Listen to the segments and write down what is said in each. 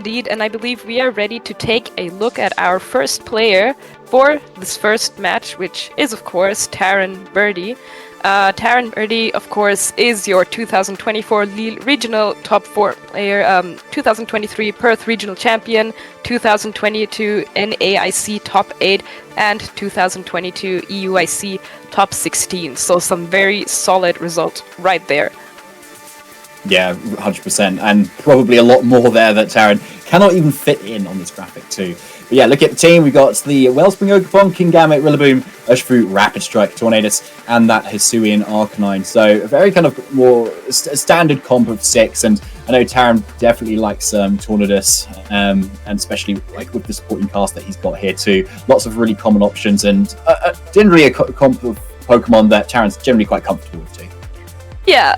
indeed, and I believe we are ready to take a look at our first player for this first match, which is, of course, Taran Birdee. Taran Birdee, of course, is your 2024 regional top 4 player, 2023 Perth regional champion, 2022 NAIC top 8, and 2022 EUIC top 16. So some very solid results right there. Yeah, 100%, and probably a lot more there that Taran cannot even fit in on this graphic too. But yeah, look at the team. We've got the Wellspring Ogerpon, Kingambit, Rillaboom, Urshifu, Rapid Strike, Tornadus, and that Hisuian Arcanine. So a very kind of more standard comp of 6, and I know Taran definitely likes Tornadus, and especially like with the supporting cast that he's got here too. Lots of really common options, and generally a comp of Pokemon that Taran's generally quite comfortable with too. Yeah,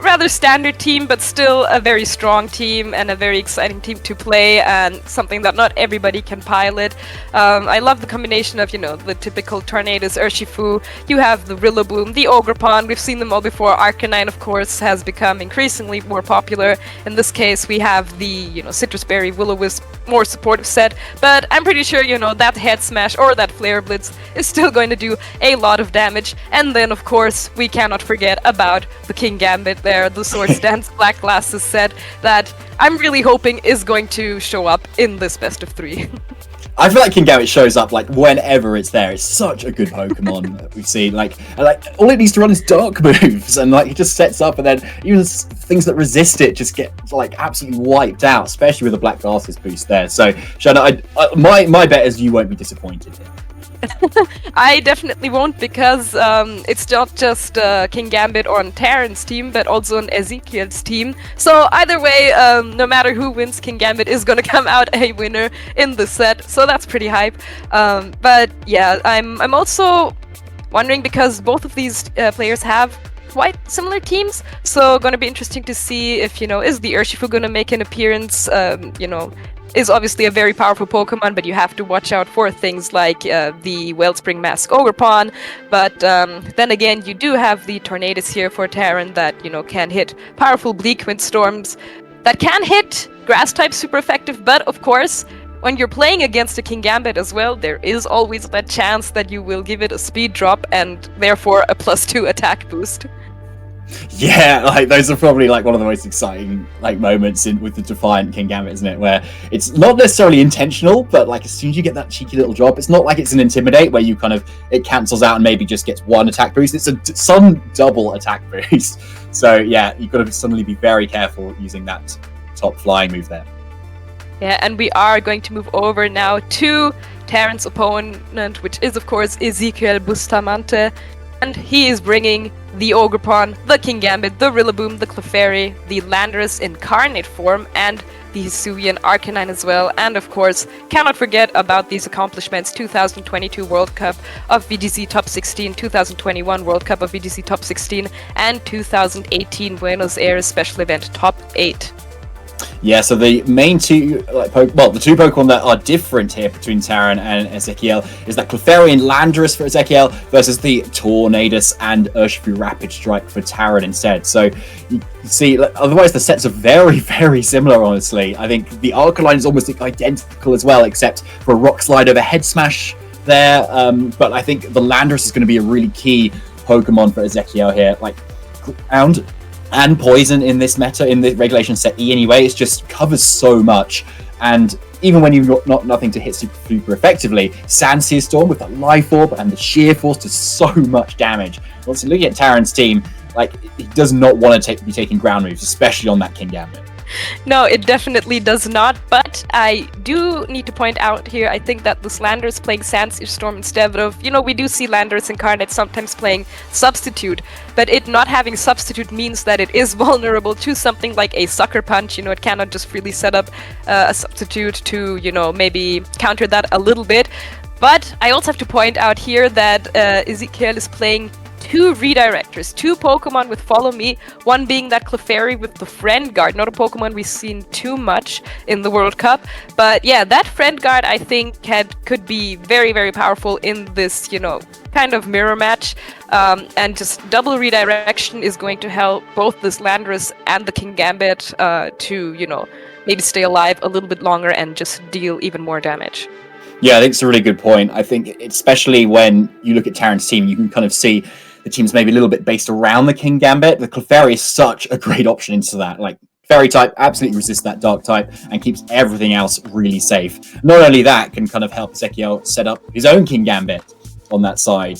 rather standard team, but still a very strong team and a very exciting team to play, and something that not everybody can pilot. I love the combination of, the typical Tornadus, Urshifu. You have the Rillaboom, the Ogerpon. We've seen them all before. Arcanine, of course, has become increasingly more popular. In this case, we have the, Citrus Berry, Will-O-Wisp, more supportive set. But I'm pretty sure, that Head Smash or that Flare Blitz is still going to do a lot of damage. And then, of course, we cannot forget about the Kingambit there, the Swords Dance Black Glasses set that I'm really hoping is going to show up in this best of 3. I feel like Kingambit shows up like whenever it's there. It's such a good Pokemon. We see like all it needs to run is dark moves, and like it just sets up, and then even things that resist it just get like absolutely wiped out, especially with the Black Glasses boost there. So Shana, my bet is you won't be disappointed here. I definitely won't, because it's not just Kingambit on Taran's team, but also on Ezequiel's team. So either way, no matter who wins, Kingambit is going to come out a winner in the set. So that's pretty hype. But yeah, I'm also wondering, because both of these players have quite similar teams, so going to be interesting to see if, is the Urshifu going to make an appearance, is obviously a very powerful Pokemon, but you have to watch out for things like the Wellspring Mask Ogerpon. But then again, you do have the Tornadus here for Taran that, can hit powerful Bleak Wind Storms, that can hit Grass type super effective, but of course, when you're playing against a Kingambit as well, there is always that chance that you will give it a speed drop and therefore a +2 attack boost. Yeah, like those are probably like one of the most exciting like moments with the Defiant Kingambit, isn't it? Where it's not necessarily intentional, but like as soon as you get that cheeky little drop, it's not like it's an Intimidate where you it cancels out and maybe just gets 1 attack boost. It's some double attack boost. So yeah, you've got to suddenly be very careful using that top flying move there. Yeah, and we are going to move over now to Taran's opponent, which is of course Ezequiel Bustamante. And he is bringing the Ogerpon, the Kingambit, the Rillaboom, the Clefairy, the Landorus Incarnate form, and the Hisuian Arcanine as well. And of course, cannot forget about these accomplishments: 2022 World Cup of VGC Top 16, 2021 World Cup of VGC Top 16, and 2018 Buenos Aires Special Event Top 8. Yeah, so the main two, the two Pokemon that are different here between Taran and Ezequiel is that Clefairy and Landorus for Ezequiel versus the Tornadus and Urshifu Rapid Strike for Taran instead. So you see, otherwise the sets are very, very similar, honestly. I think the Arcanine is almost identical as well, except for a Rock Slide over Head Smash there. But I think the Landorus is going to be a really key Pokemon for Ezequiel here. Like, Ground and Poison in this meta, in the Regulation Set E anyway, it just covers so much. And even when you've got nothing to hit super effectively, Sandsear Storm with the Life Orb and the Sheer Force does so much damage. Also, looking at Taran's team, like, he does not want to be taking ground moves, especially on that Kingambit. No, it definitely does not, but I do need to point out here, I think that this Landorus playing Sandsear Storm instead of, we do see Landorus Incarnate sometimes playing Substitute, but it not having Substitute means that it is vulnerable to something like a Sucker Punch. It cannot just freely set up a Substitute to, maybe counter that a little bit. But I also have to point out here that Ezequiel is playing 2 redirectors, 2 Pokemon with Follow Me, one being that Clefairy with the Friend Guard, not a Pokemon we've seen too much in the World Cup, but yeah, that Friend Guard I think could be very, very powerful in this, kind of mirror match, and just double redirection is going to help both this Landorus and the Kingambit to, maybe stay alive a little bit longer and just deal even more damage. Yeah, I think it's a really good point. I think especially when you look at Taran's team, you can kind of see the team's maybe a little bit based around the King Gambit. The Clefairy is such a great option into that. Like, Fairy type absolutely resists that Dark type and keeps everything else really safe. Not only that, can kind of help Ezequiel set up his own King Gambit on that side.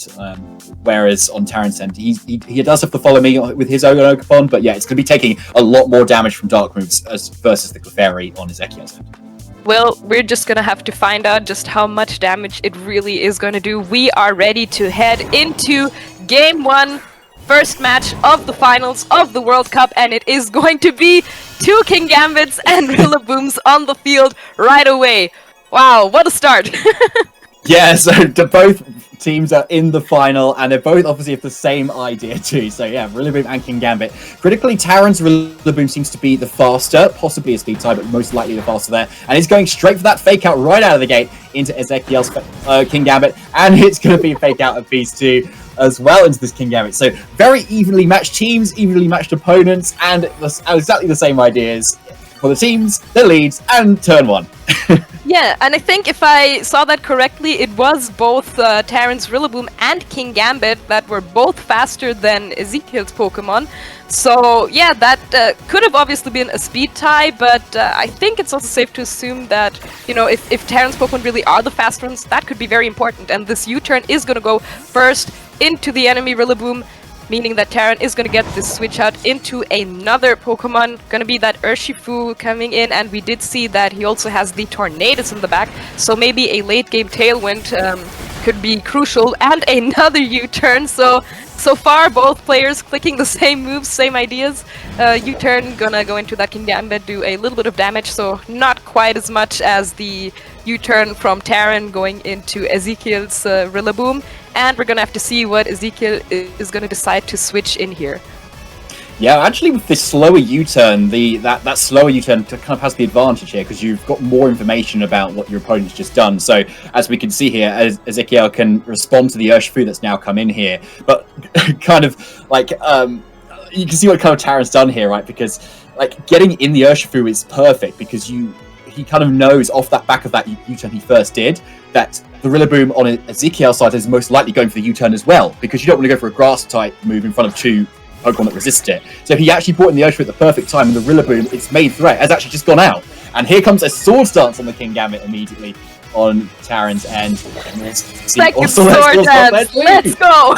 Whereas on Taran's end, he does have to follow me with his own Ogerpon, but yeah, it's going to be taking a lot more damage from Dark moves versus the Clefairy on Ezequiel's end. Well, we're just gonna have to find out just how much damage it really is gonna do. We are ready to head into Game 1, first match of the finals of the World Cup, and it is going to be 2 King Gambits and Rillabooms on the field right away. Wow, what a start! Yeah, so both teams are in the final, and they're both obviously have the same idea too. So yeah, Rillaboom and King Gambit. Critically, Taran's Rillaboom seems to be the faster, possibly a speed tie, but most likely the faster there. And he's going straight for that fake out right out of the gate into Ezequiel's King Gambit, and it's going to be a fake out of these two as well into this King Gambit. So very evenly matched teams, evenly matched opponents, and exactly the same ideas for the teams, the leads, and turn 1. Yeah, and I think if I saw that correctly, it was both Taran's Rillaboom and King Gambit that were both faster than Ezequiel's Pokemon. So yeah, that could have obviously been a speed tie, but I think it's also safe to assume that, you know, if Taran's Pokemon really are the fast ones, that could be very important. And this U-turn is going to go first into the enemy Rillaboom, meaning that Taran is going to get this switch out into another Pokemon. Going to be that Urshifu coming in, and we did see that he also has the Tornadus in the back, so maybe a late game Tailwind could be crucial, and another U-turn. So far both players clicking the same moves, same ideas. U-turn gonna go into that King Gambit, do a little bit of damage, so not quite as much as the U-turn from Taran going into Ezequiel's Rillaboom. And we're gonna have to see what Ezequiel is gonna decide to switch in here. Yeah, actually with this slower U-turn, that slower U-turn kind of has the advantage here because you've got more information about what your opponent's just done. So as we can see here, Ezequiel can respond to the Urshifu that's now come in here. But kind of like, you can see what kind of Taran's done here, right? Because like getting in the Urshifu is perfect because he kind of knows off that back of that U-turn he first did that the Rillaboom on Ezequiel's side is most likely going for the U-turn as well, because you don't want to go for a grass type move in front of 2 Pokemon that resist it. So he actually brought in the Urshifu at the perfect time, and the Rillaboom, its main threat, has actually just gone out. And here comes a Swords Dance on the King Gambit immediately on Taran's end. Second Sword Dance, let's go!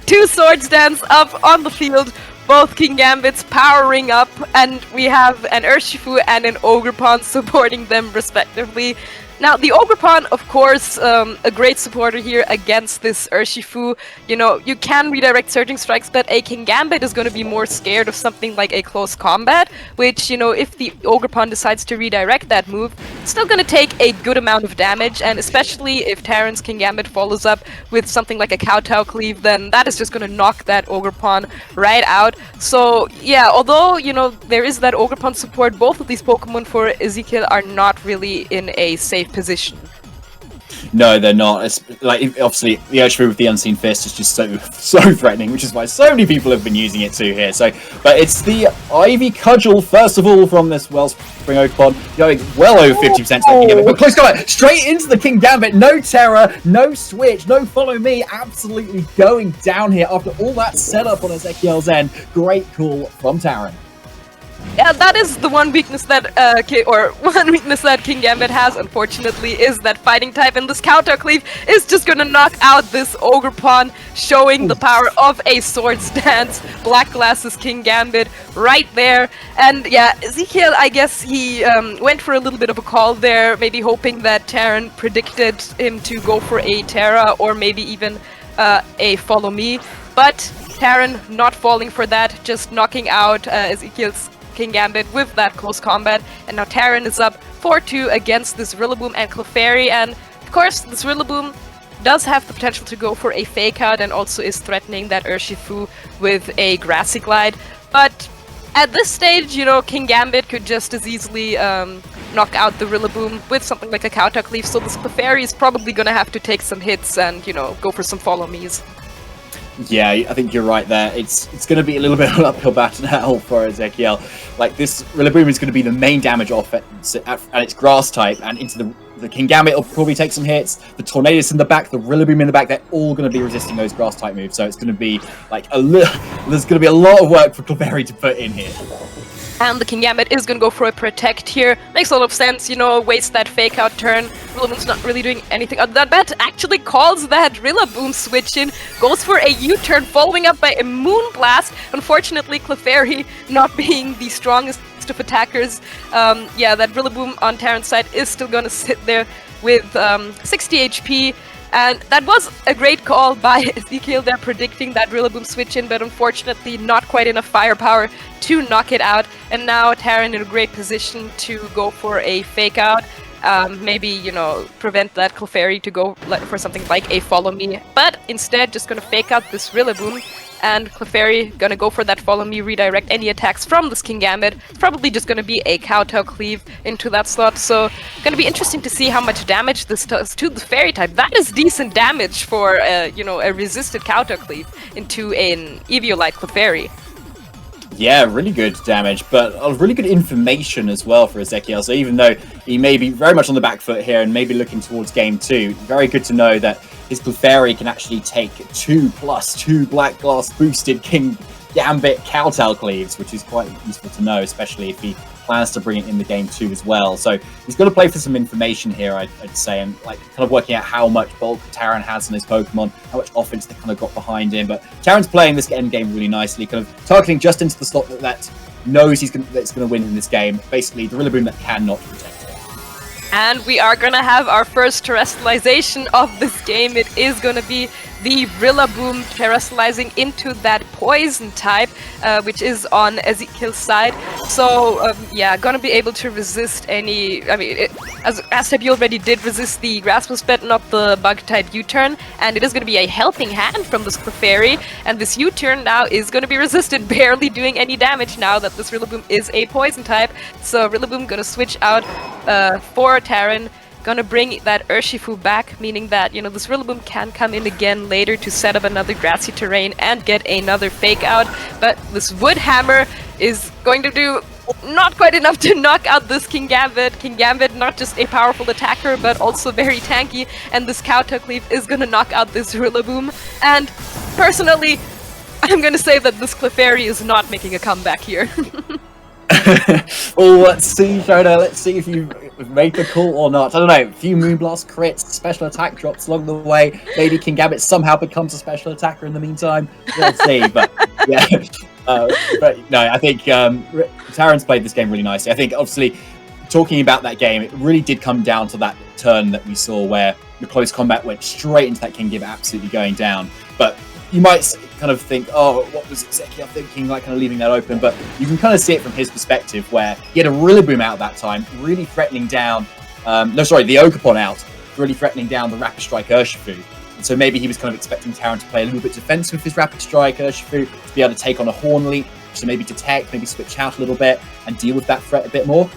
2 Swords Dance up on the field, both King Gambits powering up, and we have an Urshifu and an Ogerpon supporting them respectively. Now, the Ogerpon, of course, a great supporter here against this Urshifu. You know, you can redirect Surging Strikes, but a King Gambit is going to be more scared of something like a close combat, which, you know, if the Ogerpon decides to redirect that move, it's still going to take a good amount of damage, and especially if Taran's King Gambit follows up with something like a Kowtow Cleave, then that is just going to knock that Ogerpon right out. So, yeah, although, you know, there is that Ogerpon support, both of these Pokemon for Ezequiel are not really in a safe position. No, they're not. It's, like, obviously, the Urshifu with the Unseen Fist is just so threatening, which is why so many people have been using it too here. So, but it's the Ivy Cudgel, first of all, from this Wellspring Ogerpon, going well over 50% to the King Gambit. But close combat, straight into the King Gambit, no terror, no switch, no follow me, absolutely going down here after all that setup on Ezequiel's end. Great call from Taran. Yeah, that is the one weakness that King Gambit has, unfortunately, is that fighting type, and this Counter Cleave is just gonna knock out this Ogerpon, showing the power of a Swords Dance. Black Glasses King Gambit right there. And yeah, Ezequiel, I guess he went for a little bit of a call there, maybe hoping that Taran predicted him to go for a Terra or maybe even a Follow Me. But Taran not falling for that, just knocking out Ezequiel's King Gambit with that close combat, and now Taran is up 4-2 against this Rillaboom and Clefairy, and of course this Rillaboom does have the potential to go for a Fake Out and also is threatening that Urshifu with a Grassy Glide, but at this stage, you know, King Gambit could just as easily knock out the Rillaboom with something like a Kowtow Cleave, so this Clefairy is probably gonna have to take some hits and, you know, go for some Follow Me's. Yeah, I think you're right there. It's going to be a little bit of an uphill battle for Ezequiel. Like, this Rillaboom is going to be the main damage offense at its grass type, and into the King Gambit will probably take some hits. The Tornadus in the back, the Rillaboom in the back, they're all going to be resisting those grass type moves. So it's going to be like there's going to be a lot of work for Clefairy to put in here. And the King Gambit is going to go for a Protect here. Makes a lot of sense, waste that Fake Out turn. Rillaboom's not really doing anything other than that. Actually calls that Rillaboom switch in. Goes for a U-turn, following up by a Moonblast. Unfortunately, Clefairy not being the strongest of attackers. That Rillaboom on Taran's side is still going to sit there with 60 HP. And that was a great call by Ezequiel there, predicting that Rillaboom switch in, but unfortunately not quite enough firepower to knock it out. And now Taran in a great position to go for a Fake Out. Maybe, prevent that Clefairy to go for something like a Follow Me. But instead, just going to Fake Out this Rillaboom. And Clefairy gonna go for that Follow Me, redirect any attacks from this King Gambit. It's probably just gonna be a Kowtow Cleave into that slot, so gonna be interesting to see how much damage this does to the Fairy type. That is decent damage for, a resisted Kowtow Cleave into an Eviolite Clefairy. Yeah, really good damage, but really good information as well for Ezequiel. So even though he may be very much on the back foot here and maybe looking towards game 2, very good to know that his Clefairy can actually take 2+2 Black Glass boosted King Gambit Kowtow Cleaves, which is quite useful to know, especially if he plans to bring it in the game 2 as well. So he's got to play for some information here, I'd say, and kind of working out how much bulk Taran has in his Pokemon, how much offense they kind of got behind him. But Taran's playing this end game really nicely, kind of targeting just into the slot that knows that's going to win in this game. Basically, the Rillaboom that cannot protect it. And we are gonna have our first terrestrialization of this game. It is gonna be the Rillaboom terrestrializing into that Poison type, which is on Ezequiel's side. So, gonna be able to resist any... as type, you already did resist the Grass Boost, but not the Bug-type U-turn. And it is gonna be a helping hand from this Clefairy. And this U-turn now is gonna be resisted, barely doing any damage now that this Rillaboom is a Poison type. So Rillaboom gonna switch out for Taran. Gonna bring that Urshifu back, meaning that, this Rillaboom can come in again later to set up another grassy terrain and get another Fake Out, but this Wood Hammer is going to do not quite enough to knock out this King Gambit. King Gambit, not just a powerful attacker, but also very tanky, and this Kowtow Cleave is gonna knock out this Rillaboom, and personally, I'm gonna say that this Clefairy is not making a comeback here. Well, let's see, Shona. Let's see if you make the call or not. I don't know. A few Moonblast crits, special attack drops along the way. Maybe King Gambit somehow becomes a special attacker in the meantime. We'll see. But yeah, but no, I think Taran's played this game really nicely. I think, obviously, talking about that game, it really did come down to that turn that we saw where the close combat went straight into that King Gambit, absolutely going down. But you might kind of think, oh, what was Ezequiel thinking, like kind of leaving that open, but you can kind of see it from his perspective where he had a Rillaboom out that time, really threatening down, the Ogerpon out, really threatening down the Rapid Strike Urshifu. And so maybe he was kind of expecting Taran to play a little bit defensive with his Rapid Strike Urshifu, to be able to take on a Horn Leap, to maybe detect, maybe switch out a little bit and deal with that threat a bit more.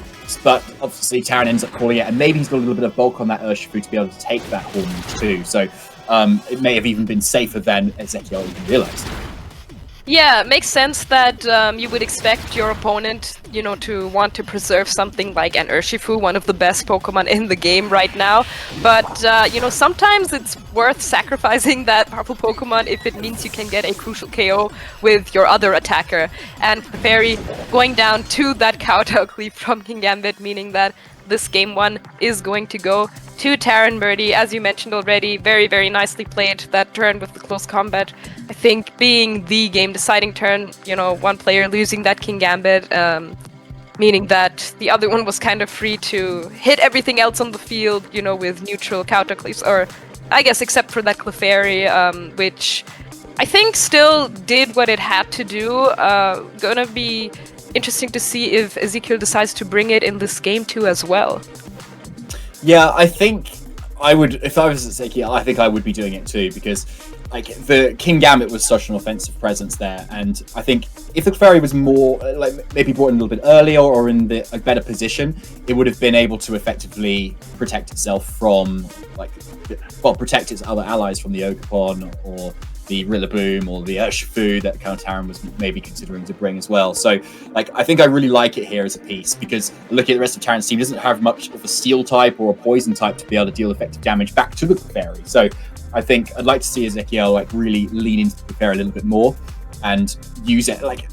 But obviously Taran ends up calling it, and maybe he's got a little bit of bulk on that Urshifu to be able to take that Horn Leap too. So it may have even been safer than Ezequiel even realized. Yeah, it makes sense that you would expect your opponent, to want to preserve something like an Urshifu, one of the best Pokemon in the game right now. But, sometimes it's worth sacrificing that powerful Pokemon if it means you can get a crucial KO with your other attacker. And Clefairy going down to that Kowtow Cleave from King Gambit, meaning that this game 1 is going to go to Taran Birdee, as you mentioned already. Very, very nicely played that turn with the close combat. I think being the game-deciding turn, one player losing that King Gambit, meaning that the other one was kind of free to hit everything else on the field, with neutral Kowtow Cleaves, or I guess except for that Clefairy, which I think still did what it had to do. Gonna be interesting to see if Ezequiel decides to bring it in this game too as well. Yeah, I think I would, if I was Ezequiel, I think I would be doing it too, because the King Gambit was such an offensive presence there, and I think if the Clefairy was more, maybe brought in a little bit earlier or in a better position, it would have been able to effectively protect itself from, protect its other allies from the Ogerpon or the Rillaboom or the Urshifu that kind of Taran was maybe considering to bring as well. So, like, I think I really like it here as a piece because looking at the rest of Taran's team, doesn't have much of a Steel type or a Poison type to be able to deal effective damage back to the Clefairy. So, I think I'd like to see Ezequiel like really lean into the Clefairy a little bit more and use it. Like,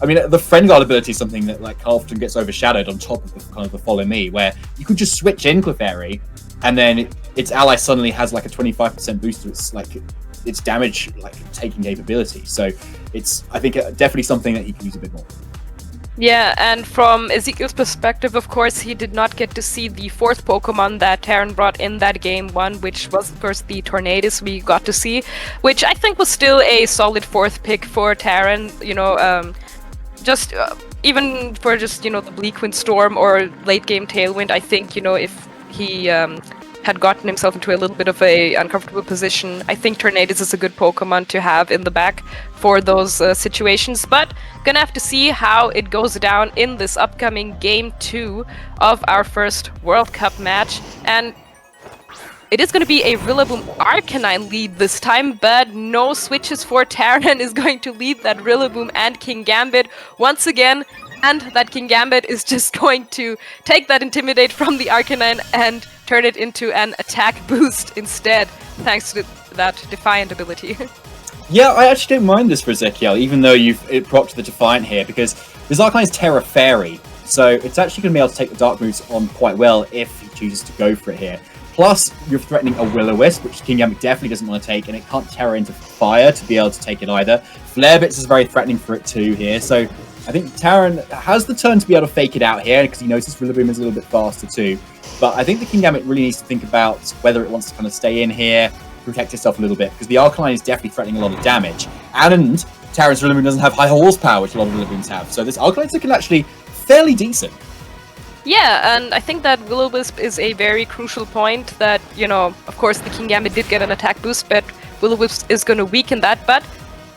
I mean, the Friend Guard ability is something that like often gets overshadowed on top of the kind of the Follow Me, where you could just switch in Clefairy, and then its ally suddenly has like a 25% boost to its damage like taking capability. So it's, I think, definitely something that he can use a bit more. Yeah, and from Ezequiel's perspective, of course, he did not get to see the fourth Pokemon that Taran brought in that game one, which was, of course, the Tornadus we got to see, which I think was still a solid fourth pick for Taran, you know, just even for just, you know, the Bleakwind Storm or late game Tailwind. I think, you know, if he had gotten himself into a little bit of a uncomfortable position, I think Tornadus is a good Pokemon to have in the back for those situations, but gonna have to see how it goes down in this upcoming Game 2 of our first World Cup match. And it is going to be a Rillaboom Arcanine lead this time, but no switches for Taran is going to lead that Rillaboom and King Gambit once again, and that King Gambit is just going to take that Intimidate from the Arcanine and turn it into an attack boost instead, thanks to that Defiant ability. Yeah, I actually don't mind this for Ezequiel, even though you've procced the Defiant here, because this Arcanine is Terra Fairy, so it's actually going to be able to take the Dark moves on quite well if he chooses to go for it here. Plus, you're threatening a Will-O-Wisp, which King Gambit definitely doesn't want to take, and it can't Terra into fire to be able to take it either. Flare Bits is very threatening for it too here, so I think Taran has the turn to be able to fake it out here, because he knows his Rillaboom is a little bit faster too. But I think the King Gambit really needs to think about whether it wants to kind of stay in here, protect itself a little bit, because the Arcanine is definitely threatening a lot of damage. And Taran's Rillaboom doesn't have high horsepower, which a lot of Rillabooms have, so this Arcanine's looking actually fairly decent. Yeah, and I think that Will-O-Wisp is a very crucial point that, you know, of course the King Gambit did get an attack boost, but Will-O-Wisp is going to weaken that, but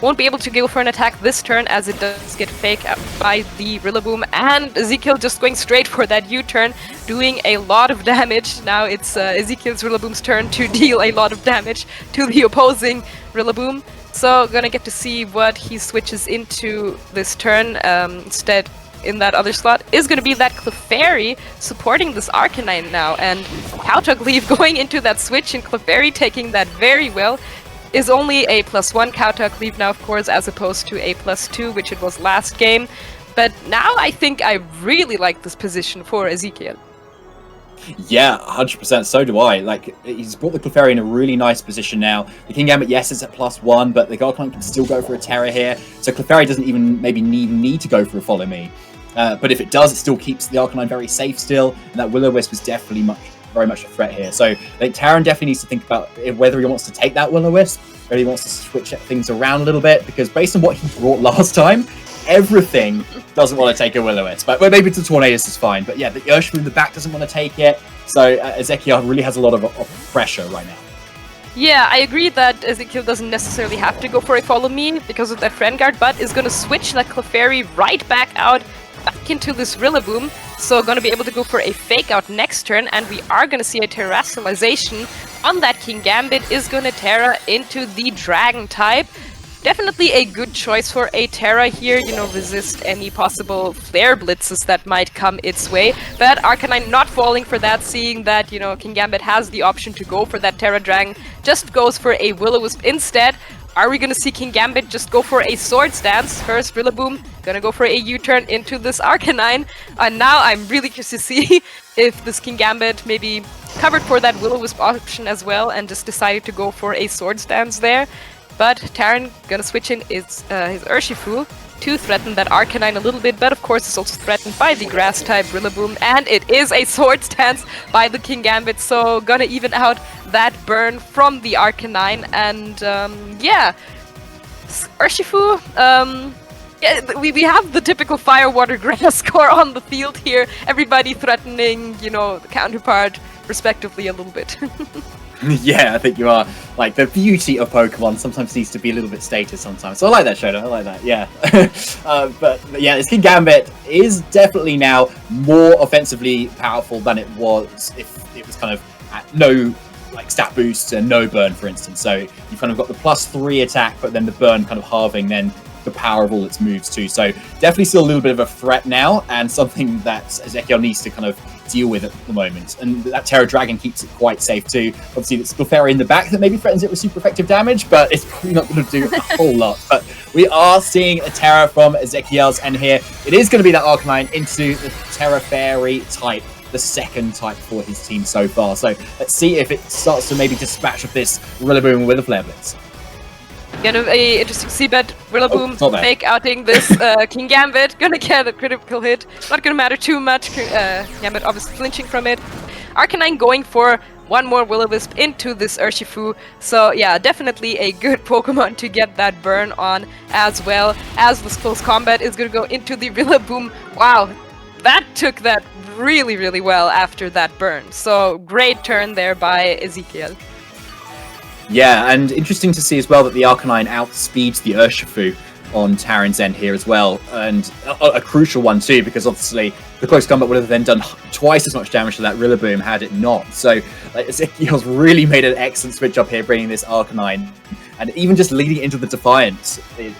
won't be able to go for an attack this turn as it does get fake out by the Rillaboom, and Ezequiel just going straight for that U-turn, doing a lot of damage. Now it's Ezequiel's Rillaboom's turn to deal a lot of damage to the opposing Rillaboom. So gonna get to see what he switches into this turn. Instead, in that other slot is going to be that Clefairy supporting this Arcanine now, and Kautok Leaf going into that switch and Clefairy taking that very well. Is only a +1 Kautok Leaf now, of course, as opposed to a +2, which it was last game. But now I think I really like this position for Ezequiel. Yeah, 100%. So do I. Like, he's brought the Clefairy in a really nice position now. The King Gambit, yes, it's at +1, but the Arcanine can still go for a Terra here. So Clefairy doesn't even maybe need to go for a Follow Me. But if it does, it still keeps the Arcanine very safe still, and that Will-O-Wisp is definitely very much a threat here. So I think Taran definitely needs to think about whether he wants to take that Will-O-Wisp, whether he wants to switch things around a little bit, because based on what he brought last time, everything doesn't want to take a Will-O-Wisp. But maybe the Tornadus is fine. But yeah, the Urshifu in the back doesn't want to take it. So Ezequiel really has a lot of pressure right now. Yeah, I agree that Ezequiel doesn't necessarily have to go for a Follow Me because of that Friend Guard, but is going to switch that Clefairy right back into this Rillaboom, so going to be able to go for a Fake Out next turn, and we are going to see a Terrestrialization on that King Gambit. Is going to Terra into the Dragon type. Definitely a good choice for a Terra here, you know, resist any possible Flare Blitzes that might come its way, but Arcanine not falling for that, seeing that, you know, King Gambit has the option to go for that Terra Dragon, just goes for a Will-O-Wisp instead. Are we gonna see King Gambit just go for a Swords Dance? First Rillaboom, gonna go for a U-turn into this Arcanine. And now I'm really curious to see if this King Gambit maybe covered for that Will-O-Wisp option as well and just decided to go for a Swords Dance there. But Taran gonna switch in his Urshifu to threaten that Arcanine a little bit, but of course it's also threatened by the Grass-type Rillaboom, and it is a Swords Dance by the King Gambit, so gonna even out that burn from the Arcanine, and yeah, Urshifu, yeah, we have the typical Fire, Water, Grass score on the field here, everybody threatening, you know, the counterpart respectively a little bit. Yeah, I think you are. Like, the beauty of Pokemon sometimes needs to be a little bit stated sometimes. So I like that, Shona. I like that, yeah. But yeah, this King Gambit is definitely now more offensively powerful than it was if it was kind of at no like stat boosts and no burn, for instance. So you've kind of got the +3 attack, but then the burn kind of halving, then the power of all its moves too. So definitely still a little bit of a threat now, and something that Ezequiel needs to kind of deal with at the moment. And that Terra Dragon keeps it quite safe too. Obviously, it's Clefairy in the back that maybe threatens it with super effective damage, but it's probably not going to do a whole lot. But we are seeing a Terra from Ezequiel's end here. It is going to be that Arcanine into the Terra Fairy type, the second type for his team so far. So let's see if it starts to maybe dispatch of this Rillaboom with a Flare Blitz. Gonna be interesting to see, but Rillaboom fake outing this Kingambit. Gonna get a critical hit. Not gonna matter too much. Gambit obviously flinching from it. Arcanine going for one more Will-O-Wisp into this Urshifu. So yeah, definitely a good Pokemon to get that burn on, as well as this close combat is gonna go into the Rillaboom. Wow, that took that really, really well after that burn. So great turn there by Ezequiel. Yeah, and interesting to see as well that the Arcanine outspeeds the Urshifu on Taran's end here as well, and a crucial one too, because obviously the close combat would have then done twice as much damage to that Rillaboom had it not. So like, Ezequiel's really made an excellent switch up here, bringing this Arcanine, and even just leading into the Defiant, it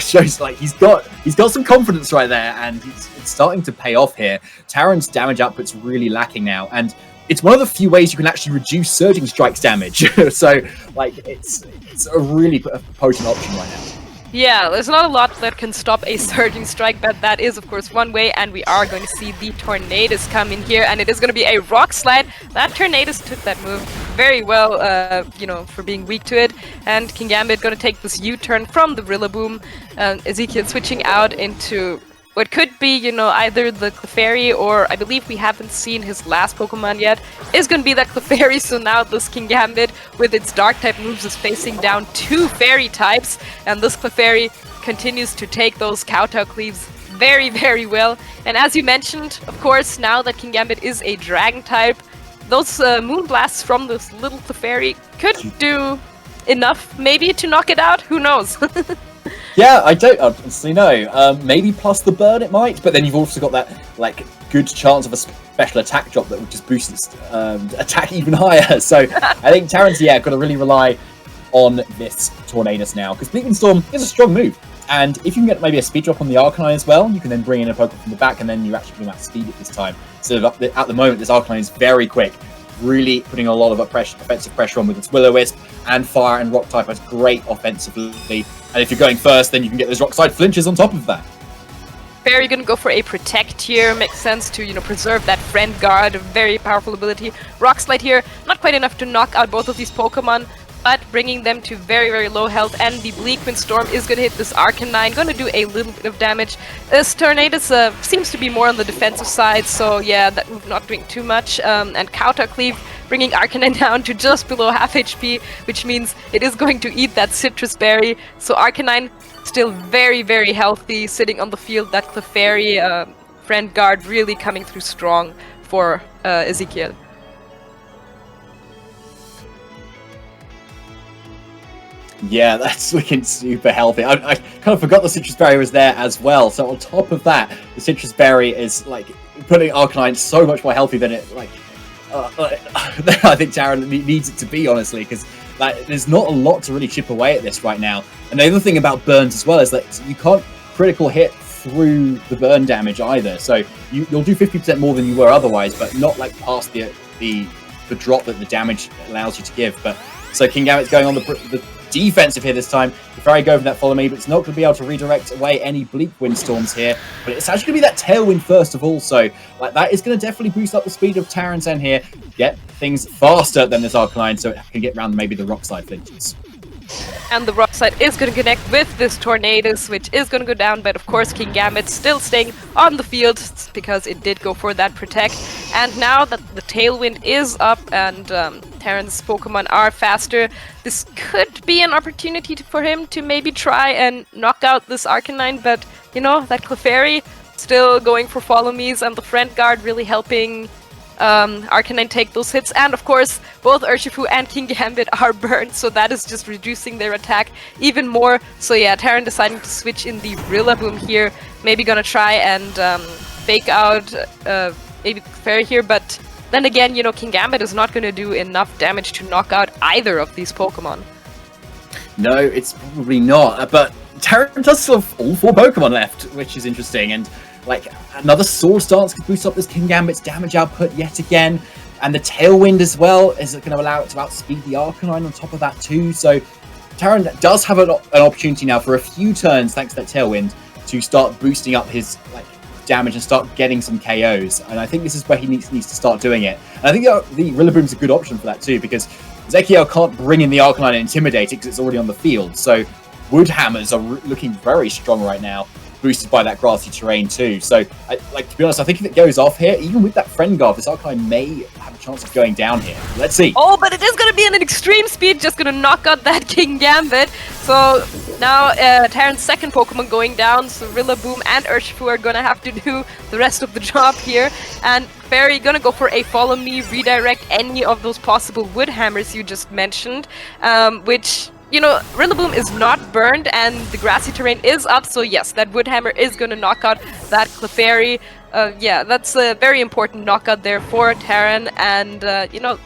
shows like he's got some confidence right there, and it's starting to pay off here. Taran's damage output's really lacking now, and it's one of the few ways you can actually reduce Surging Strike's damage. So, like, it's a really potent option right now. Yeah, there's not a lot that can stop a Surging Strike, but that is, of course, one way, and we are going to see the Tornadus come in here, and it is going to be a Rock Slide. That Tornadus took that move very well, you know, for being weak to it, and Kingambit going to take this U-turn from the Rillaboom. Ezequiel switching out into what could be, you know, either the Clefairy, or I believe we haven't seen his last Pokemon yet, is going to be that Clefairy. So now this Kingambit with its Dark-type moves is facing down two Fairy types, and this Clefairy continues to take those Kowtow Cleaves very, very well. And as you mentioned, of course, now that Kingambit is a Dragon type, those Moon Blasts from this little Clefairy could do enough, maybe, to knock it out. Who knows? Yeah, I don't honestly know. Maybe plus the burn it might, but then you've also got that like good chance of a special attack drop that would just boost its attack even higher. So I think Taran's got to really rely on this Tornadus now, because Bleak Wind Storm is a strong move. And if you can get maybe a speed drop on the Arcanine as well, you can then bring in a Pokemon from the back, and then you actually can outspeed it this time. So at the moment, this Arcanine is very quick, really putting a lot of offensive pressure on with its Will-O-Wisp, and Fire and Rock type has great offensively. And if you're going first, then you can get those Rock Slide flinches on top of that. Fairy gonna go for a Protect here, makes sense to, you know, preserve that Friend Guard, a very powerful ability. Rock Slide here, not quite enough to knock out both of these Pokemon, but bringing them to very, very low health, and the Bleak Wind Storm is gonna hit this Arcanine, gonna do a little bit of damage. This Tornadus seems to be more on the defensive side, so yeah, that move not doing too much, and Kowtow Cleave bringing Arcanine down to just below half HP, which means it is going to eat that Citrus Berry, so Arcanine still very, very healthy, sitting on the field. That Clefairy Friend Guard really coming through strong for Ezequiel. Yeah, that's looking super healthy. I kind of forgot the Citrus Berry was there as well. So on top of that, the Citrus Berry is like putting Arcanine so much more healthy than it I think Taran needs it to be, honestly, because there's not a lot to really chip away at this right now. And the other thing about burns as well is that you can't critical hit through the burn damage either. So you'll do 50% more than you were otherwise, but not like past the drop that the damage allows you to give. But so Kingambit's going on the defensive here this time. The Fairy go for that Follow Me, but it's not going to be able to redirect away any Bleak Wind Storms here. But it's actually going to be that Tailwind first of all, so like that is going to definitely boost up the speed of Taran's end here, get things faster than this Arcanine, so it can get around maybe the Rock Slide flinches. And the Rock Slide is going to connect with this Tornadus, which is going to go down, but of course Kingambit still staying on the field because it did go for that Protect. And now that the Tailwind is up and Taran's Pokemon are faster, this could be an opportunity for him to maybe try and knock out this Arcanine, but you know, that Clefairy still going for Follow Me's, and the Friend Guard really helping Arcanine take those hits. And of course, both Urshifu and Kingambit are burned, so that is just reducing their attack even more. So yeah, Taran deciding to switch in the Rillaboom here, maybe gonna try and fake out maybe Clefairy here, but then again, you know, King Gambit is not going to do enough damage to knock out either of these Pokemon. No, it's probably not. But Taran does still have all 4 Pokemon left, which is interesting. And like another Swords Dance could boost up this King Gambit's damage output yet again. And the Tailwind as well is going to allow it to outspeed the Arcanine on top of that too. So Taran does have an opportunity now for a few turns, thanks to that Tailwind, to start boosting up his like damage and start getting some KOs. And I think this is where he needs to start doing it. And I think the Rillaboom's a good option for that too, because Ezequiel can't bring in the Arcanine and intimidate it because it's already on the field. So Wood Hammers are looking very strong right now, boosted by that grassy terrain too. So, to be honest, I think if it goes off here, even with that Friend Guard, this Arcanine may have a chance of going down here. Let's see. Oh, but it is going to be an extreme speed, just going to knock out that King Gambit. So now Taran's second Pokemon going down, so Rillaboom and Urshifu are going to have to do the rest of the job here. And Fairy going to go for a Follow Me, redirect any of those possible Wood Hammers you just mentioned, which... You know, Rillaboom is not burned and the grassy terrain is up, so yes, that Wood Hammer is going to knock out that Clefairy. Yeah, that's a very important knockout there for Taran, and, you know,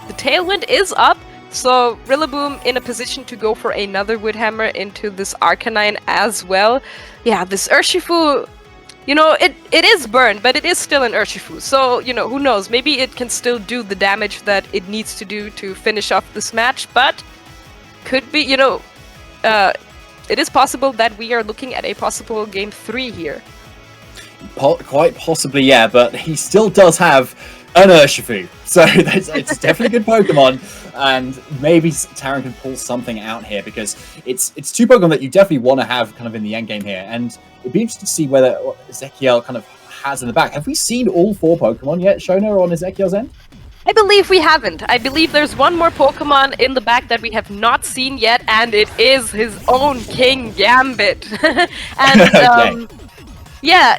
the Tailwind is up, so Rillaboom in a position to go for another Wood Hammer into this Arcanine as well. Yeah, this Urshifu, you know, it is burned, but it is still an Urshifu, so, you know, who knows, maybe it can still do the damage that it needs to do to finish off this match, but... Could be, you know, it is possible that we are looking at a possible Game 3 here. Quite possibly, yeah, but he still does have an Urshifu. So it's definitely a good Pokemon, and maybe Taran can pull something out here, because it's 2 Pokemon that you definitely want to have kind of in the end game here, and it'd be interesting to see whether Ezequiel kind of has in the back. Have we seen all 4 Pokemon yet, Shona, on Ezequiel's end? I believe we haven't. I believe there's one more Pokemon in the back that we have not seen yet, and it is his own King Gambit. And, Okay. Yeah,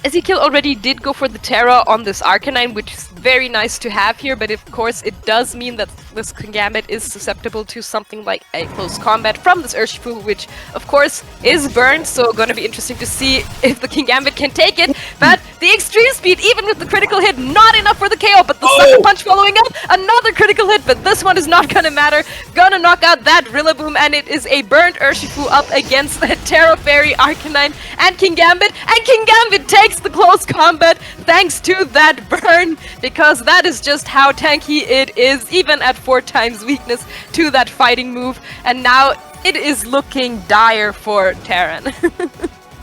Ezequiel already did go for the Terra on this Arcanine, which is very nice to have here, but of course it does mean that this King Gambit is susceptible to something like a close combat from this Urshifu, which of course is burned, so gonna be interesting to see if the King Gambit can take it. But the extreme speed, even with the critical hit, not enough for the KO, but the Sucker Punch following up, another critical hit, but this one is not gonna matter. Gonna knock out that Rillaboom, and it is a burnt Urshifu up against the Terra Fairy, Arcanine, and King Gambit, and King Gambit takes the close combat thanks to that burn, because that is just how tanky it is, even at 4 times weakness to that fighting move, and now it is looking dire for Taran.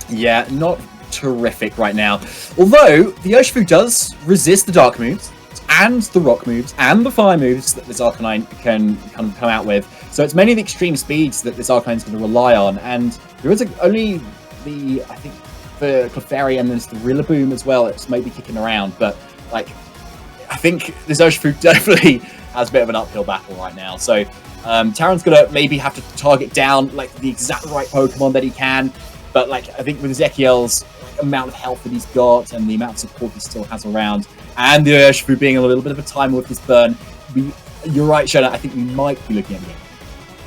Yeah, not terrific right now. Although, the Urshifu does resist the Dark moves, and the Rock moves, and the Fire moves that this Arcanine can come out with. So it's mainly the extreme speeds that this Arcanine is going to rely on, and there is only the, I think, the Clefairy and there's the Rillaboom as well. It's maybe kicking around, but like I think this Urshifu definitely has a bit of an uphill battle right now. So Taran's gonna maybe have to target down like the exact right Pokemon that he can. But like I think with Ezequiel's amount of health that he's got and the amount of support he still has around, and the Urshifu being a little bit of a timer with this burn, you're right, Shona. I think we might be looking at it.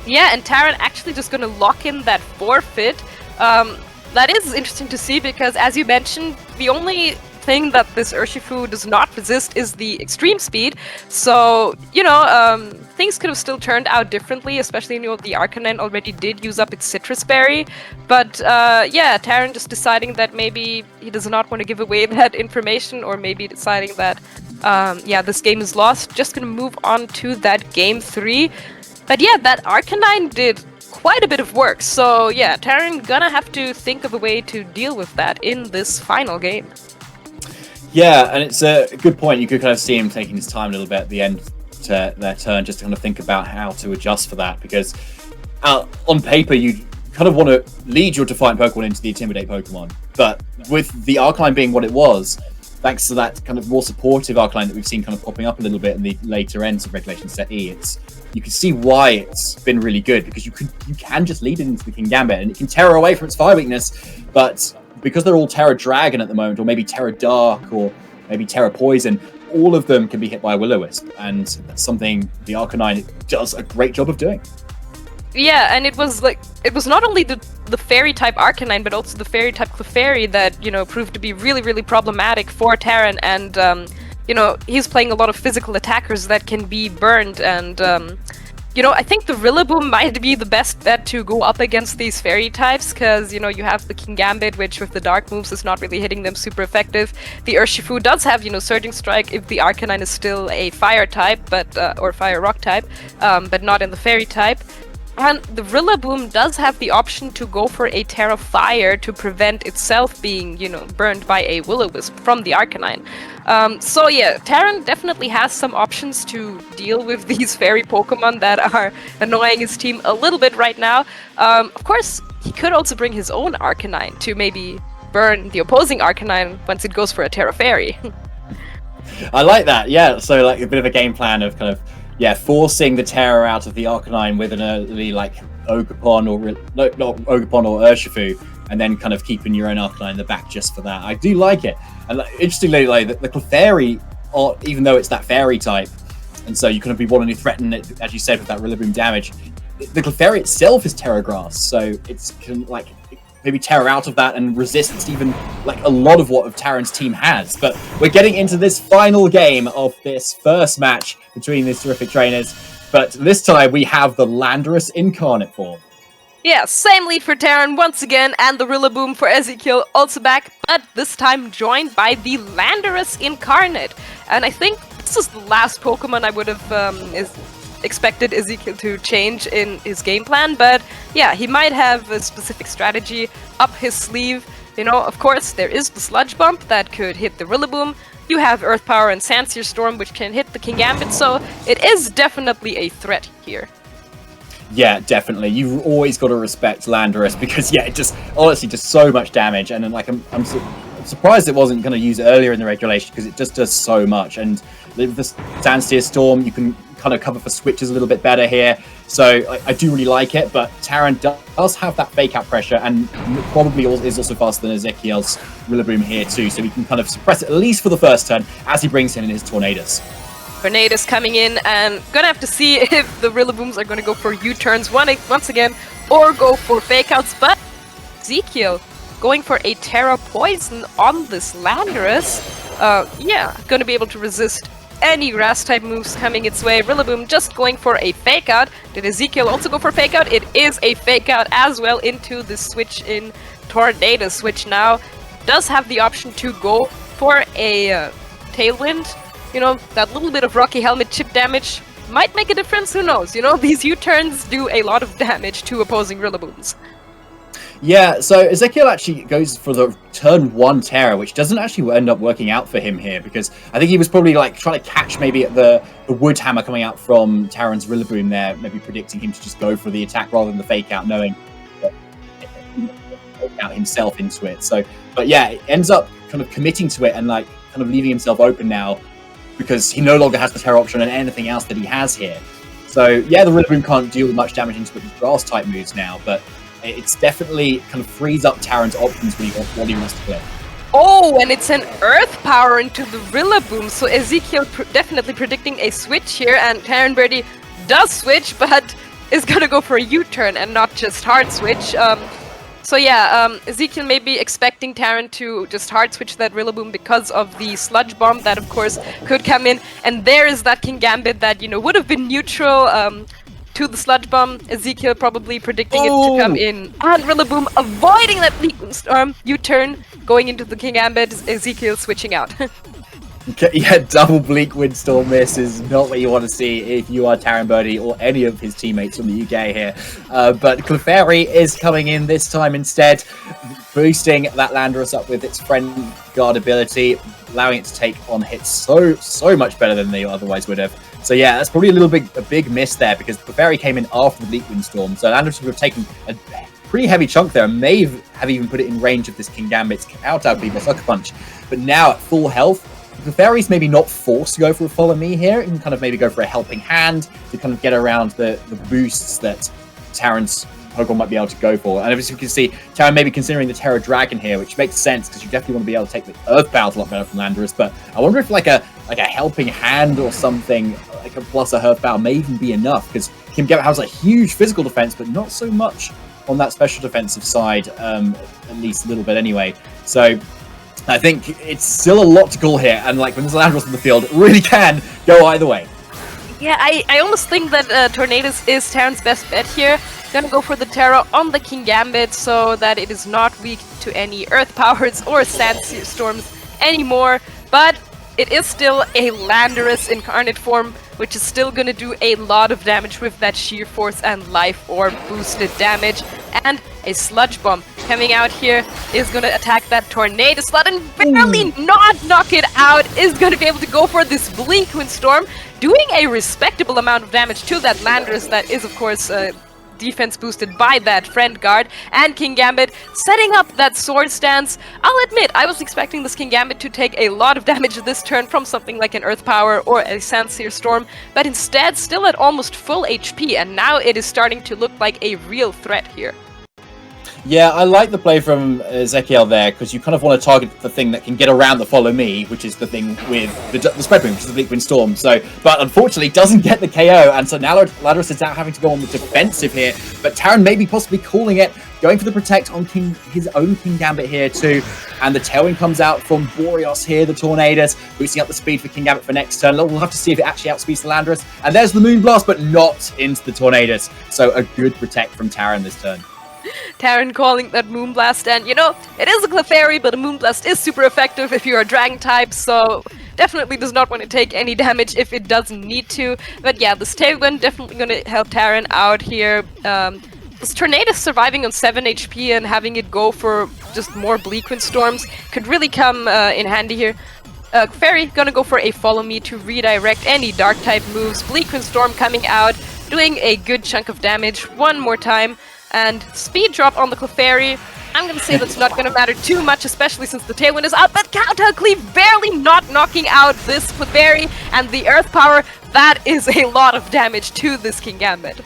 Yeah, and Taran actually just gonna lock in that forfeit. That is interesting to see because, as you mentioned, the only thing that this Urshifu does not resist is the extreme speed. So, you know, things could have still turned out differently, especially, you know, the Arcanine already did use up its Citrus Berry. But, yeah, Taran just deciding that maybe he does not want to give away that information, or maybe deciding that, yeah, this game is lost. Just gonna move on to that Game 3. But yeah, that Arcanine did quite a bit of work, so yeah, Taran gonna have to think of a way to deal with that in this final game. Yeah, and it's a good point. You could kind of see him taking his time a little bit at the end to their turn, just to kind of think about how to adjust for that, because on paper you kind of want to lead your Defiant Pokemon into the Intimidate Pokemon, but with the Arcanine being what it was, thanks to that kind of more supportive Arcanine that we've seen kind of popping up a little bit in the later ends of Regulation Set E, you can see why it's been really good, because you can just lead it into the King Gambit and it can Terra away from its fire weakness, but because they're all Terra Dragon at the moment, or maybe Terra Dark, or maybe Terra Poison, all of them can be hit by a Will-O-Wisp, and that's something the Arcanine does a great job of doing. Yeah, and it was not only the fairy type Arcanine, but also the fairy type Clefairy that, you know, proved to be really, really problematic for Taran, and you know, he's playing a lot of physical attackers that can be burned, and you know, I think the Rillaboom might be the best bet to go up against these fairy types, because, you know, you have the King Gambit, which with the dark moves is not really hitting them super effective. The Urshifu does have, you know, Surging Strike if the Arcanine is still a fire type, but or fire rock type, but not in the fairy type. And the Rillaboom does have the option to go for a Terra Fire to prevent itself being, you know, burned by a Will-O-Wisp from the Arcanine. So yeah, Taran definitely has some options to deal with these fairy Pokemon that are annoying his team a little bit right now. Of course, he could also bring his own Arcanine to maybe burn the opposing Arcanine once it goes for a Terra Fairy. I like that, yeah. So like a bit of a game plan of kind of, yeah, forcing the Terra out of the Arcanine with an early like Ogerpon or not Ogerpon or Urshifu, and then kind of keeping your own Arcanine in the back just for that. I do like it. And like, interestingly, like the Clefairy, even though it's that fairy type, and so you kind of be wanting to threaten it, as you said, with that Rillaboom damage. The Clefairy itself is Terra Grass, so it's can like maybe Terra out of that and resist even like a lot of what Taran's team has. But we're getting into this final game of this first match between these terrific trainers. But this time we have the Landorus Incarnate form. Yeah, same lead for Taran once again, and the Rillaboom for Ezequiel also back, but this time joined by the Landorus Incarnate. And I think this is the last Pokemon I would have expected Ezequiel to change in his game plan, but yeah, he might have a specific strategy up his sleeve. You know, of course, there is the Sludge Bomb that could hit the Rillaboom. You have Earth Power and Sandsear Storm, which can hit the King Gambit, so it is definitely a threat here. Yeah, definitely. You've always got to respect Landorus because, yeah, it just honestly just so much damage. And then, like, I'm surprised it wasn't going to use it earlier in the regulation because it just does so much. And the Sandsear Storm, you can kind of cover for switches a little bit better here. So I do really like it. But Taran does have that fake out pressure and probably is also faster than Ezequiel's Rillaboom here too. So we can kind of suppress it at least for the first turn as he brings in his Tornadus. Tornadus coming in, and gonna have to see if the Rillabooms are gonna go for U-turns once again, or go for fake outs, but Ezequiel going for a Terra Poison on this Landorus. Yeah, gonna be able to resist any grass type moves coming its way. Rillaboom just going for a fake out. Did Ezequiel also go for fake out? It is a fake out as well into the switch in Tornadus, which now does have the option to go for a Tailwind. You know, that little bit of Rocky Helmet chip damage might make a difference, who knows? You know, these U-turns do a lot of damage to opposing Rillabooms. Yeah, so Ezequiel actually goes for the turn 1 Terra, which doesn't actually end up working out for him here, because I think he was probably like trying to catch maybe the Wood Hammer coming out from Taran's Rillaboom there, maybe predicting him to just go for the attack rather than the fake out, knowing that he would fake out himself into it. So, but yeah, it ends up kind of committing to it and like kind of leaving himself open now, because he no longer has the Terra option and anything else that he has here. So yeah, the Rillaboom can't deal much damage into it with grass type moves now, but it's definitely kind of frees up Taran's options when he wants to play. Oh, and it's an Earth Power into the Rillaboom, so Ezequiel definitely predicting a switch here, and Taran Birdee does switch, but is gonna go for a U-turn and not just hard switch. So yeah, Ezequiel may be expecting Taran to just hard switch that Rillaboom because of the Sludge Bomb that, of course, could come in. And there is that King Gambit that, you know, would have been neutral to the Sludge Bomb. Ezequiel probably predicting it to come in. And Rillaboom avoiding that Bleak Storm. U-turn going into the King Gambit. Ezequiel switching out. Yeah, double Bleak Windstorm miss is not what you want to see if you are Taran Birdee or any of his teammates from the UK here. But Clefairy is coming in this time instead, boosting that Landorus up with its Friend Guard ability, allowing it to take on hits so much better than they otherwise would have. So yeah, that's probably a big miss there, because Clefairy came in after the Bleak Windstorm, so Landorus would have taken a pretty heavy chunk there and may have even put it in range of this King Gambit's out Sucker Punch. But now at full health, Clefairy's maybe not forced to go for a Follow Me here. It can kind of maybe go for a Helping Hand to kind of get around the boosts that Taran's Pokemon might be able to go for. And as you can see, Taran may be considering the Terra Dragon here, which makes sense because you definitely want to be able to take the Earth Bounce a lot better from Landorus. But I wonder if like a Helping Hand or something, like a plus a Earth Bounce may even be enough, because King Gambit has a huge physical defense, but not so much on that special defensive side, at least a little bit anyway. So I think it's still a lot to call here, and like when there's Landorus in the field, it really can go either way. Yeah, I almost think that Tornadus is Taran's best bet here. Gonna go for the Terra on the King Gambit so that it is not weak to any Earth Powers or Sandstorms anymore, but it is still a Landorus incarnate form, which is still gonna do a lot of damage with that Sheer Force and Life Orb boosted damage. And a Sludge Bomb coming out here is gonna attack that Tornado slot and barely not knock it out, is gonna be able to go for this Bleak Windstorm, doing a respectable amount of damage to that Landorus that is, of course, defense boosted by that Friend Guard, and King Gambit setting up that sword stance. I'll admit, I was expecting this King Gambit to take a lot of damage this turn from something like an Earth Power or a Sandseer Storm, but instead still at almost full HP, and now it is starting to look like a real threat here. Yeah, I like the play from Ezequiel there, because you kind of want to target the thing that can get around the follow me, which is the thing with the spread boom, which is the Bleak Wind Storm. So, but unfortunately doesn't get the KO, and so now Landorus is out having to go on the defensive here, but Taran maybe possibly calling it, going for the protect on his own King Gambit here too, and the Tailwind comes out from Boreas here, the Tornadus, boosting up the speed for King Gambit for next turn. We'll have to see if it actually outspeeds the Landorus, and there's the Moonblast, but not into the Tornadus, so a good protect from Taran this turn. Taran calling that Moonblast, and you know, it is a Clefairy, but a Moonblast is super effective if you're a Dragon type, so definitely does not want to take any damage if it doesn't need to. But yeah, this Tailwind definitely going to help Taran out here. This Tornado surviving on 7 HP and having it go for just more Bleak Wind Storms could really come in handy here. Fairy gonna go for a Follow Me to redirect any Dark type moves. Bleak Wind Storm coming out, doing a good chunk of damage one more time. And speed drop on the Clefairy, I'm gonna say that's not gonna matter too much, especially since the Tailwind is out, but Kowtow Cleave barely not knocking out this Clefairy, and the Earth Power, that is a lot of damage to this King Gambit.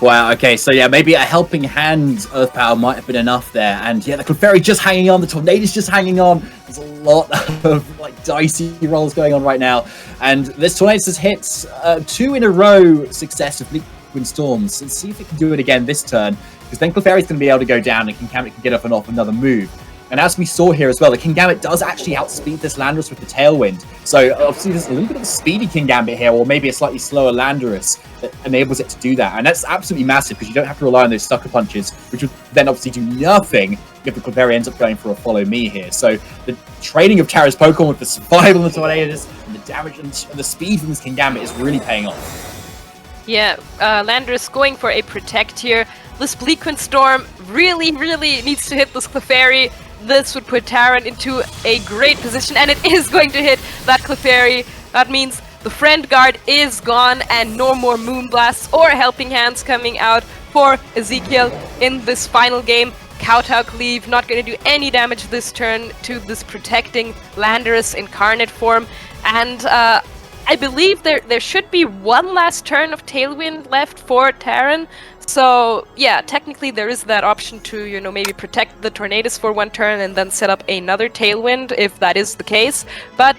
Wow, okay, so yeah, maybe a helping hand Earth Power might have been enough there, and yeah, the Clefairy just hanging on, the Tornado's just hanging on. There's a lot of like dicey rolls going on right now, and this Tornado has hit 2 in a row successively. Wind Storms. Let's see if it can do it again this turn, because then Clefairy's going to be able to go down and King Gambit can get up and off another move. And as we saw here as well, the King Gambit does actually outspeed this Landorus with the Tailwind. So obviously there's a little bit of a speedy King Gambit here, or maybe a slightly slower Landorus that enables it to do that. And that's absolutely massive, because you don't have to rely on those Sucker Punches, which would then obviously do nothing if the Clefairy ends up going for a Follow Me here. So the training of Taran's Pokemon with the survival of the Tornadoes and the damage and the speed from this King Gambit is really paying off. Yeah, Landorus going for a protect here. This Bleak Wind Storm really needs to hit this Clefairy. This would put Taran into a great position, and it is going to hit that Clefairy. That means the Friend Guard is gone, and no more Moonblasts or Helping Hands coming out for Ezequiel in this final game. Kowtow Cleave not going to do any damage this turn to this protecting Landorus incarnate form, and I believe there should be one last turn of Tailwind left for Taran. So yeah, technically there is that option to, you know, maybe protect the Tornadus for one turn and then set up another Tailwind if that is the case. But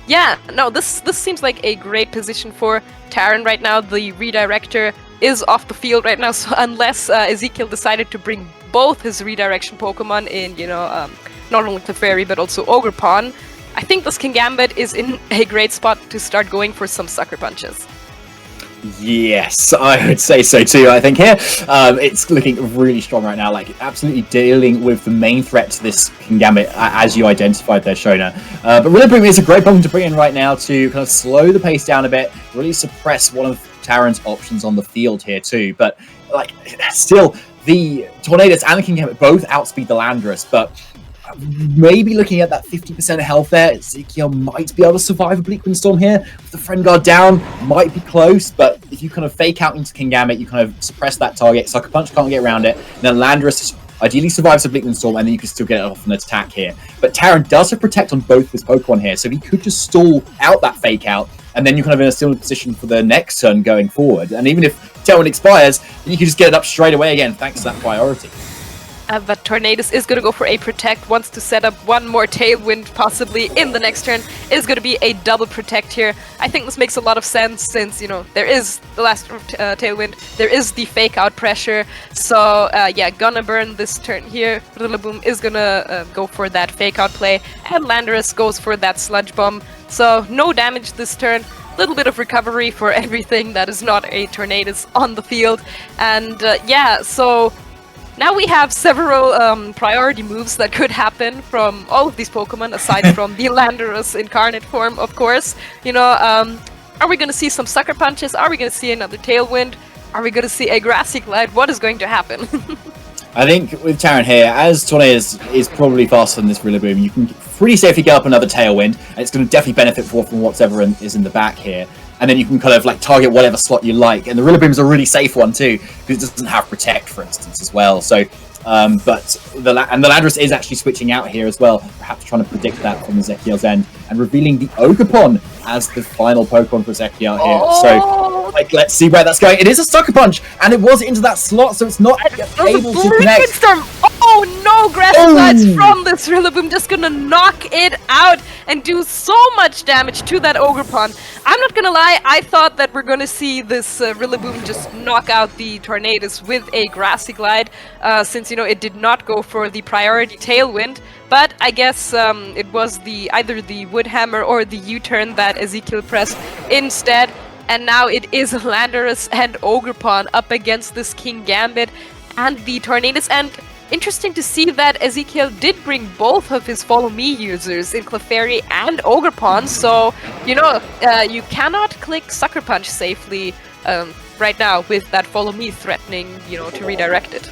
yeah, no, this seems like a great position for Taran right now. The Redirector is off the field right now, so unless Ezequiel decided to bring both his redirection Pokemon in, you know, not only Clefairy but also Ogerpon, I think this King Gambit is in a great spot to start going for some Sucker Punches. Yes, I would say so too. I think here it's looking really strong right now, like absolutely dealing with the main threat to this King Gambit as you identified there, Shona. But really, it's a great Pokemon to bring in right now to kind of slow the pace down a bit, really suppress one of Taran's options on the field here too. But like, still, the Tornadus and the King Gambit both outspeed the Landorus, but maybe looking at that 50% health there, Ezequiel might be able to survive a Bleak Wind Storm here. With the Friend Guard down, might be close, but if you kind of fake out into King Gambit, you kind of suppress that target, Sucker Punch can't get around it, and then Landorus ideally survives a Bleak Wind Storm, and then you can still get it off an attack here. But Taran does have Protect on both of his Pokemon here, so he could just stall out that fake out, and then you're kind of in a similar position for the next turn going forward. And even if Tailwind expires, then you can just get it up straight away again, thanks to that priority. But Tornadus is going to go for a Protect, wants to set up one more Tailwind possibly in the next turn. Is going to be a double Protect here. I think this makes a lot of sense since, you know, there is the last Tailwind, there is the Fake Out pressure. So, yeah, gonna burn this turn here. Rillaboom is gonna go for that Fake Out play, and Landorus goes for that Sludge Bomb. So, no damage this turn. Little bit of recovery for everything that is not a Tornadus on the field. And, yeah, so... Now we have several priority moves that could happen from all of these Pokemon, aside from the Landorus incarnate form, of course. You know, are we going to see some Sucker Punches? Are we going to see another Tailwind? Are we going to see a Grassy Glide? What is going to happen? I think with Taran here, as Tornadus is probably faster than this Rillaboom, you can pretty safely get up another Tailwind, and it's going to definitely benefit from whatever is in the back here. And then you can kind of like target whatever slot you like. And the Rillaboom's a really safe one too, because it doesn't have Protect, for instance, as well. So, but the Landorus is actually switching out here as well, perhaps trying to predict that from Ezequiel's end, and revealing the Ogerpon as the final Pokemon for Ezequiel here. Oh! So, like, let's see where that's going. It is a Sucker Punch, and it was into that slot, so it's not able to connect. Storm. Oh no, Grassy Glides from this Rillaboom, just gonna knock it out and do so much damage to that Ogerpon. I'm not gonna lie, I thought that we're gonna see this Rillaboom just knock out the Tornadus with a Grassy Glide, since, you know, it did not go for the priority Tailwind. But I guess it was either the Wood Hammer or the U-turn that Ezequiel pressed instead. And now it is Landorus and Ogerpon up against this Kingambit and the Tornadus. And interesting to see that Ezequiel did bring both of his Follow Me users in Clefairy and Ogerpon. So, you know, you cannot click Sucker Punch safely right now with that Follow Me threatening, you know, to redirect it.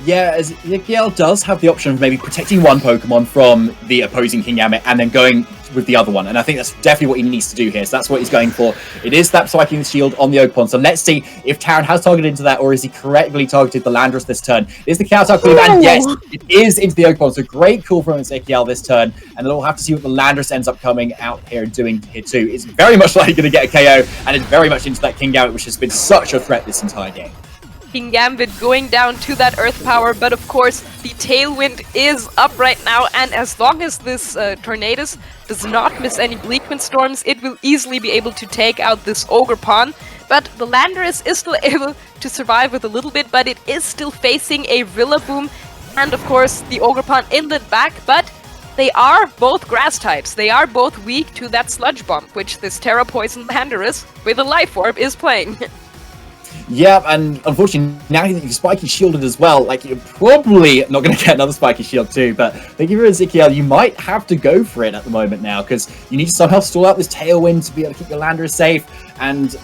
Yeah, Ezequiel does have the option of maybe protecting one Pokemon from the opposing Kingambit and then going with the other one. And I think that's definitely what he needs to do here. So that's what he's going for. It is that Spiking Shield on the Ogerpon. So let's see if Taran has targeted into that, or is he correctly targeted the Landorus this turn. It is the Counter Cleave, and yes, it is into the Ogerpon. So great call from Ezequiel this turn. And then we'll have to see what the Landorus ends up coming out here and doing here too. It's very much likely going to get a KO, and it's very much into that Kingambit, which has been such a threat this entire game. Kingambit going down to that Earth Power, but of course the Tailwind is up right now, and as long as this Tornadus does not miss any Bleakwind Storms, it will easily be able to take out this Ogerpon. But the Landorus is still able to survive with a little bit, but it is still facing a Rillaboom, and of course the Ogerpon in the back, but they are both grass types. They are both weak to that Sludge Bomb, which this Terra Poison Landorus with a Life Orb is playing. Yeah, and unfortunately, now you're Spiky Shielded as well. Like, you're probably not going to get another Spiky Shield too, but thank you for Ezequiel. You might have to go for it at the moment now, because you need to somehow stall out this Tailwind to be able to keep your Landorus safe, and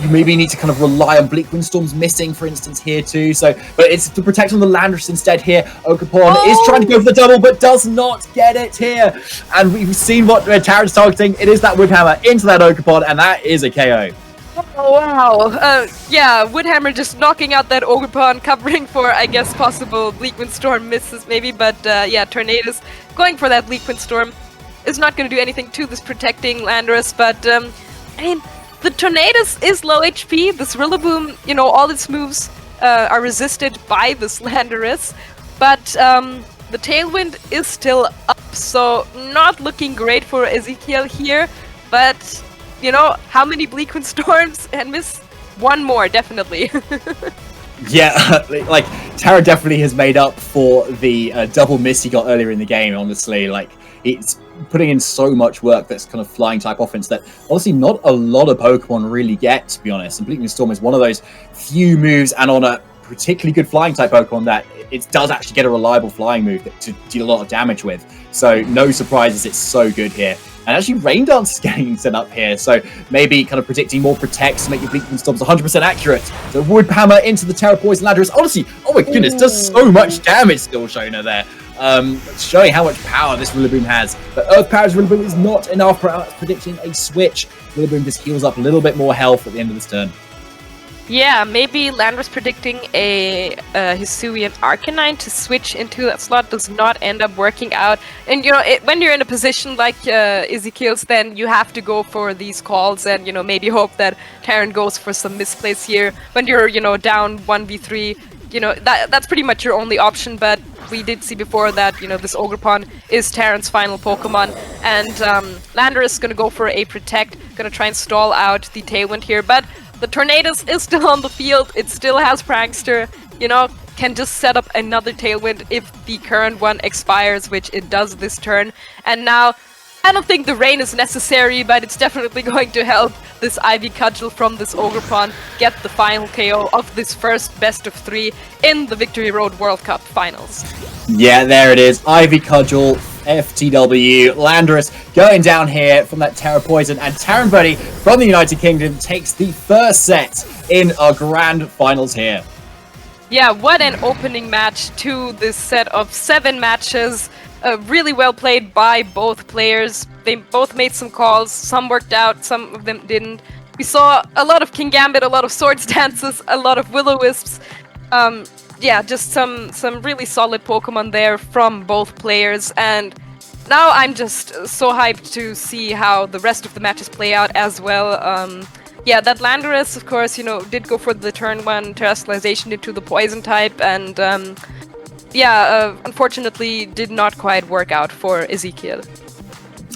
you maybe need to kind of rely on Bleakwind Storms missing, for instance, here too. So, but it's to protect on the Landorus instead here. Ogerpon is trying to go for the double, but does not get it here. And we've seen what Taran's targeting. It is that Woodhammer into that Ogerpon, and that is a KO. Oh wow, yeah, Woodhammer just knocking out that Ogerpon, covering for, I guess, possible Bleakwind Storm misses maybe, but yeah, Tornadus going for that Bleakwind Storm is not going to do anything to this protecting Landorus, but I mean, the Tornadus is low HP, this Rillaboom, you know, all its moves are resisted by this Landorus, but the Tailwind is still up, so not looking great for Ezequiel here, but... You know, how many Bleakwind Storms and miss? One more, definitely. Yeah, like, Tara definitely has made up for the double miss he got earlier in the game, honestly. Like, it's putting in so much work that's kind of flying type offense that, honestly, not a lot of Pokemon really get, to be honest. And Bleakwind Storm is one of those few moves, and on a particularly good flying type Pokemon, that it does actually get a reliable flying move to deal a lot of damage with. So, no surprises, it's so good here. And actually, Rain Dance is getting set up here, so maybe kind of predicting more protects to make your Bleakwind Storms 100% accurate. So Wood Hammer into the Terra Poison Landorus. Honestly, oh my goodness, does so much damage still showing her there. Showing how much power this Rillaboom has. But Earth Power's Rillaboom is not enough for predicting a switch. Rillaboom just heals up a little bit more health at the end of this turn. Yeah, maybe Landorus predicting a Hisuian Arcanine to switch into that slot does not end up working out. And, you know, when you're in a position like Ezequiel's, then you have to go for these calls and, you know, maybe hope that Taran goes for some misplays here. When you're, you know, down 1v3, you know, that's pretty much your only option, but we did see before that, you know, this Ogerpon is Taran's final Pokemon, and Landorus is going to go for a Protect, going to try and stall out the Tailwind here, but the Tornadus is still on the field, it still has Prankster, you know, can just set up another Tailwind if the current one expires, which it does this turn, and now I don't think the rain is necessary, but it's definitely going to help this Ivy Cudgel from this Ogerpon get the final KO of this first best of 3 in the Victory Road World Cup Finals. Yeah, there it is. Ivy Cudgel, FTW, Landorus going down here from that Terra Poison, and Taran Birdee from the United Kingdom takes the first set in our grand finals here. Yeah, what an opening match to this set of 7 matches. Really well played by both players. They both made some calls. Some worked out, some of them didn't. We saw a lot of Kingambit, a lot of Swords Dances, a lot of Will-O-Wisps. Yeah, just some really solid Pokemon there from both players. And now I'm just so hyped to see how the rest of the matches play out as well. Yeah, that Landorus, of course, you know, did go for the turn 1 Terrestrialization into the Poison type, and yeah, unfortunately did not quite work out for Ezequiel.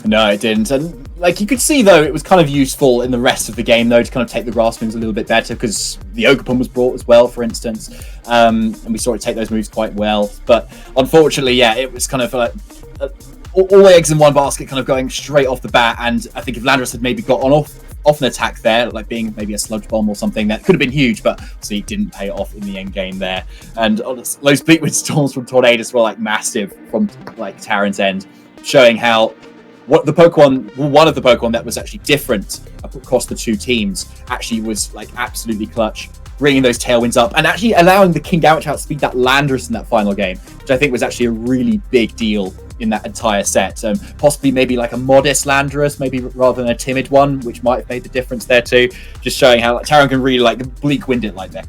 No, it didn't. And like you could see, though, it was kind of useful in the rest of the game, though, to kind of take the grass moves a little bit better, because the Ogerpon was brought as well, for instance, and we saw it take those moves quite well. But unfortunately, yeah, it was kind of like all eggs in one basket, kind of going straight off the bat. And I think if Landorus had maybe got off an attack there, like being maybe a Sludge Bomb or something, that could have been huge, but obviously it didn't pay off in the end game there. And those Bleakwind Storms from Tornadus were like massive from like Taran's end, showing how one of the Pokemon that was actually different across the two teams actually was like absolutely clutch, bringing those Tailwinds up and actually allowing the Kingambit to outspeed that Landorus in that final game, which I think was actually a really big deal in that entire set. Possibly maybe like a modest Landorus, maybe rather than a timid one, which might have made the difference there too. Just showing how like, Taran can really like bleak wind it like that.